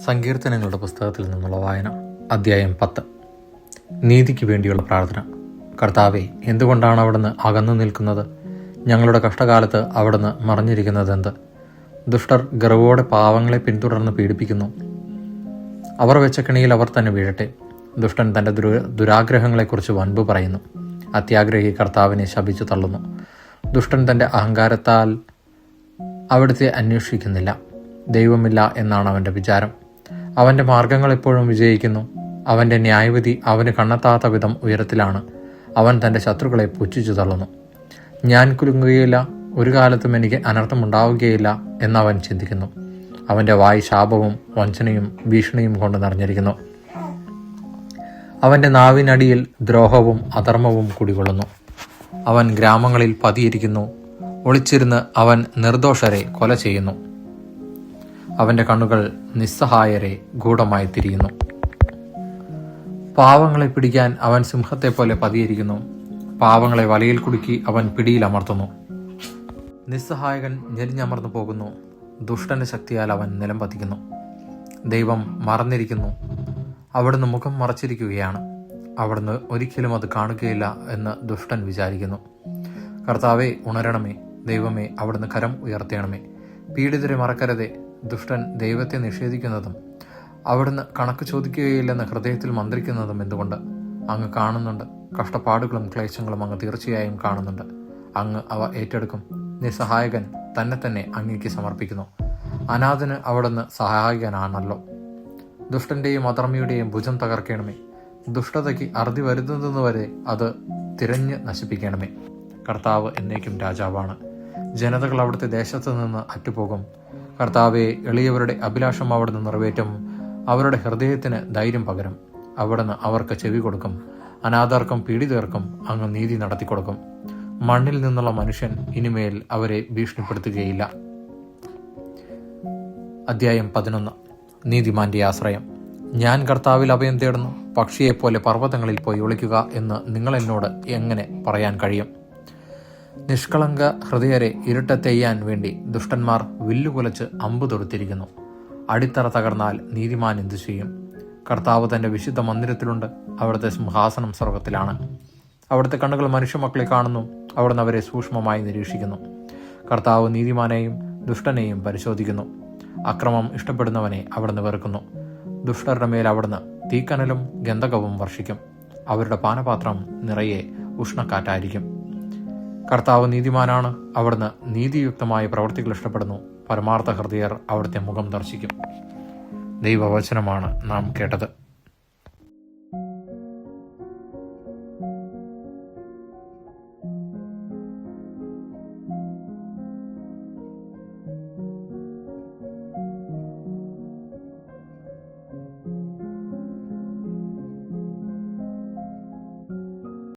സങ്കീർത്തനങ്ങളുടെ പുസ്തകത്തിൽ നിന്നുള്ള വായന, അധ്യായം 10. നീതിക്ക് വേണ്ടിയുള്ള പ്രാർത്ഥന. കർത്താവേ, എന്തുകൊണ്ടാണ് അവിടുന്ന് അകന്നു നിൽക്കുന്നത്? ഞങ്ങളുടെ കഷ്ടകാലത്ത് അവിടുന്ന് മറഞ്ഞിരിക്കുന്നതെന്ത്? ദുഷ്ടർ ഗർവോടെ പാവങ്ങളെ പിന്തുടർന്ന് പീഡിപ്പിക്കുന്നു. അവർ വെച്ച കെണിയിൽ അവർ തന്നെ വീഴട്ടെ. ദുഷ്ടൻ തൻ്റെ ദുരാഗ്രഹങ്ങളെക്കുറിച്ച് വൻപ് പറയുന്നു. അത്യാഗ്രഹി കർത്താവിനെ ശപിച്ചു തള്ളുന്നു. ദുഷ്ടൻ തൻ്റെ അഹങ്കാരത്താൽ അവിടുത്തെ അന്വേഷിക്കുന്നില്ല. ദൈവമില്ല എന്നാണ് അവൻ്റെ വിചാരം. അവൻ്റെ മാർഗങ്ങൾ എപ്പോഴും വിജയിക്കുന്നു. അവൻ്റെ ന്യായവിധി അവന് കണ്ണെത്താത്ത വിധം ഉയരത്തിലാണ്. അവൻ തൻ്റെ ശത്രുക്കളെ പുച്ഛിച്ചു തള്ളുന്നു. ഞാൻ കുലുങ്ങുകയില്ല, ഒരു കാലത്തും എനിക്ക് അനർത്ഥമുണ്ടാവുകയില്ല എന്നവൻ ചിന്തിക്കുന്നു. അവൻ്റെ വായ് ശാപവും വഞ്ചനയും ഭീഷണിയും കൊണ്ട് നിറഞ്ഞിരിക്കുന്നു. അവൻ്റെ നാവിനടിയിൽ ദ്രോഹവും അധർമ്മവും കുടികൊള്ളുന്നു. അവൻ ഗ്രാമങ്ങളിൽ പതിയിരിക്കുന്നു. ഒളിച്ചിരുന്ന് അവൻ നിർദോഷരെ കൊല ചെയ്യുന്നു. അവൻ്റെ കണ്ണുകൾ നിസ്സഹായരെ ഗൂഢമായി തിരിയുന്നു. പാവങ്ങളെ പിടിക്കാൻ അവൻ സിംഹത്തെ പോലെ പതിയിരിക്കുന്നു. പാവങ്ങളെ വലയിൽ കുടുക്കി അവൻ പിടിയിൽ അമർത്തുന്നു. നിസ്സഹായകൻ ഞെരിഞ്ഞമർന്നു പോകുന്നു. ദുഷ്ടന്റെ ശക്തിയാൽ അവൻ നിലം പതിക്കുന്നു. ദൈവം മറന്നിരിക്കുന്നു. അവിടുന്ന് മുഖം മറച്ചിരിക്കുകയാണ്. അവിടുന്ന് ഒരിക്കലും അത് കാണുകയില്ല എന്ന് ദുഷ്ടൻ വിചാരിക്കുന്നു. കർത്താവെ, ഉണരണമേ. ദൈവമേ, അവിടുന്ന് കരം ഉയർത്തണമേ. പീഡിതരെ മറക്കരുതേ. ദുഷ്ടൻ ദൈവത്തെ നിഷേധിക്കുന്നതും അവിടുന്ന് കണക്ക് ചോദിക്കുകയില്ലെന്ന് ഹൃദയത്തിൽ മന്ത്രിക്കുന്നതും എന്തുകൊണ്ട്? അങ്ങ് കാണുന്നുണ്ട്. കഷ്ടപ്പാടുകളും ക്ലേശങ്ങളും അങ്ങ് തീർച്ചയായും കാണുന്നുണ്ട്. അങ്ങ് അവ ഏറ്റെടുക്കും. നിസ്സഹായകൻ തന്നെ അങ്ങേക്ക് സമർപ്പിക്കുന്നു. അനാഥന് അവിടുന്ന് സഹായകനാണല്ലോ. ദുഷ്ടന്റെയും അധർമ്മിയുടെയും ഭുജം തകർക്കണമേ. ദുഷ്ടതയ്ക്ക് അറുതി വരുന്നതുവരെ അത് തിരഞ്ഞ് നശിപ്പിക്കണമേ. കർത്താവ് എന്നേക്കും രാജാവാണ്. ജനതകൾ അവിടുത്തെ ദേശത്ത് നിന്ന് അറ്റുപോകും. കർത്താവെ, എളിയവരുടെ അഭിലാഷം അവിടുന്ന് നിറവേറ്റും. അവരുടെ ഹൃദയത്തിന് ധൈര്യം പകരും. അവിടുന്ന് അവർക്ക് ചെവി കൊടുക്കും. അനാഥർക്കും പീഡിതർക്കും അങ്ങ് നീതി നടത്തിക്കൊടുക്കും. മണ്ണിൽ നിന്നുള്ള മനുഷ്യൻ ഇനിമേൽ അവരെ ഭീഷണിപ്പെടുത്തുകയില്ല. അധ്യായം 11. നീതിമാന്റെ ആശ്രയം. ഞാൻ കർത്താവിൽ അഭയം തേടുന്നു. പക്ഷിയെപ്പോലെ പർവ്വതങ്ങളിൽ പോയി ഒളിക്കുക എന്ന് നിങ്ങൾ എന്നോട് എങ്ങനെ പറയാൻ കഴിയും? നിഷ്കളങ്ക ഹൃദയരെ ഇരുട്ടത്തെയ്യാൻ വേണ്ടി ദുഷ്ടന്മാർ വില്ലുകുലച്ച് അമ്പു തൊടുത്തിരിക്കുന്നു. അടിത്തറ തകർന്നാൽ നീതിമാൻ എന്തു ചെയ്യും? കർത്താവ് തൻ്റെ വിശുദ്ധ മന്ദിരത്തിലുണ്ട്. അവിടുത്തെ സിംഹാസനം സ്വർഗത്തിലാണ്. അവിടുത്തെ കണ്ണുകൾ മനുഷ്യമക്കളെ കാണുന്നു. അവിടുന്ന് അവരെ സൂക്ഷ്മമായി നിരീക്ഷിക്കുന്നു. കർത്താവ് നീതിമാനെയും ദുഷ്ടനെയും പരിശോധിക്കുന്നു. അക്രമം ഇഷ്ടപ്പെടുന്നവനെ അവിടുന്ന് വെറുക്കുന്നു. ദുഷ്ടരുടെ മേൽ അവിടുന്ന് തീക്കനലും ഗന്ധകവും വർഷിക്കും. അവരുടെ പാനപാത്രം നിറയെ ഉഷ്ണക്കാറ്റായിരിക്കും. കർത്താവ് നീതിമാനാണ്. അവിടുന്ന് നീതിയുക്തമായ പ്രവൃത്തികൾ ഇഷ്ടപ്പെടുന്നു. പരമാർത്ഥ ഹൃദയർ അവിടുത്തെ മുഖം ദർശിക്കും. ദൈവവചനമാണ് നാം കേട്ടത്.